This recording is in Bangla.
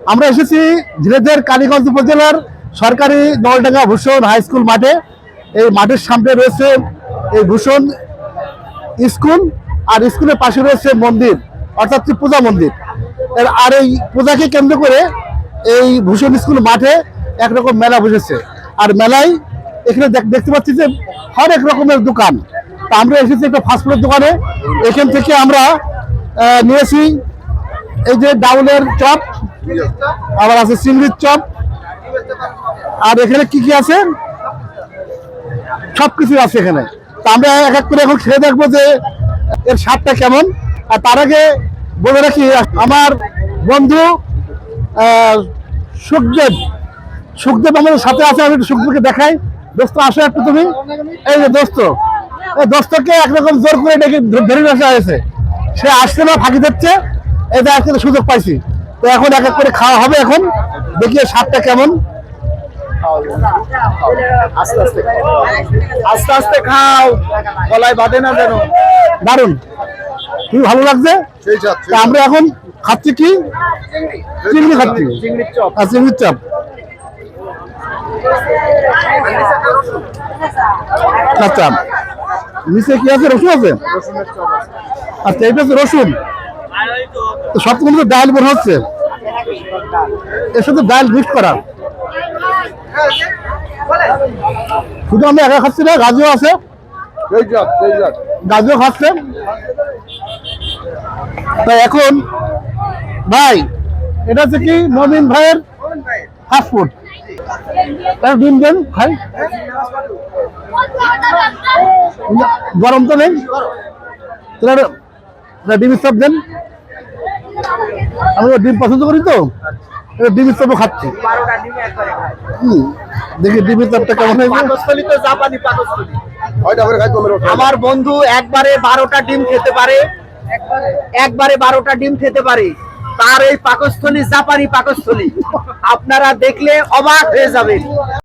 আমরা এসেছি ঝিনাইদহের কালীগঞ্জ উপজেলার সরকারি নলডাঙ্গা ভূষণ হাই স্কুল মাঠে। এই মাঠের সামনে রয়েছে এই ভূষণ স্কুল, আর স্কুলের পাশে রয়েছে মন্দির, অর্থাৎ পূজা মন্দির। আর এই পূজাকে কেন্দ্র করে এই ভূষণ স্কুল মাঠে একরকম মেলা বসেছে। আর মেলায় এখানে দেখতে পাচ্ছি যে হরেক রকমের দোকান। তা আমরা এসেছি একটা ফাস্টফুডের দোকানে। এখান থেকে আমরা নিয়েছি এই যে ডাউলের চপ, আবার আছে চিংড়ির চপ, আর এখানে কি কি আছে সবকিছু আছে এখানে। তা আমরা এক এক করে এখন খেয়ে দেখবো যে এর স্বাদটা কেমন। আর তার আগে বলে রাখি, আমার বন্ধু সুখদেব সুখদেব আমাদের সাথে আছে। আমি একটু সুখদেবকে দেখাই। দোস্ত আসো একটু তুমি। এই যে দোস্ত, এই দোস্তকে একরকম জোর করে ডেকে ধরে আসা হয়েছে। সে আসছে না, ফাঁকি দিচ্ছে। এই যে আজকে সুযোগ পাইছি, তো এখন এক এক করে খাওয়া হবে। এখন দেখি স্বাদটা কেমন। আস্তে আস্তে খাও, গলায় বাঁধে না যেন। দারুন, খুবই ভালো লাগছে। তা আমরা এখন খাচ্ছি কি? চিংড়ি খাচ্ছি, চিংড়ির চপ। আর চিংড়ির চপ। আচ্ছা, নিচে কি আছে? রসুন আছে। রসুনের চপ আছে। আচ্ছা, এটা হচ্ছে রসুন। তো সব মধ্যে ডাল মনে হচ্ছে, এর সাথে ডাল মিক্স করা। শুধু আমি একা খাচ্ছি না, গাজীও আছে, গাজীও খাচ্ছে। তো এখন ভাই, এটা হচ্ছে কি নবীন ভাইয়ের ফাস্টফুড। ডিম দেন খাই, গরম তো নেই, ডিমের চপ দেন। আমি ডিম পছন্দ করি, তো ডিমের চপও খাচ্ছি। দেখি ডিমের চপটা কেমন হয়েছে। পাকস্থলী তো জাপানি পাকস্থলী। আমার বন্ধু একবারে 12টা ডিম খেতে পারে, একবারে 12টা ডিম খেতে পারে। তার এই পাকস্থলী জাপানি পাকস্থলী, আপনারা দেখলে অবাক হয়ে যাবেন।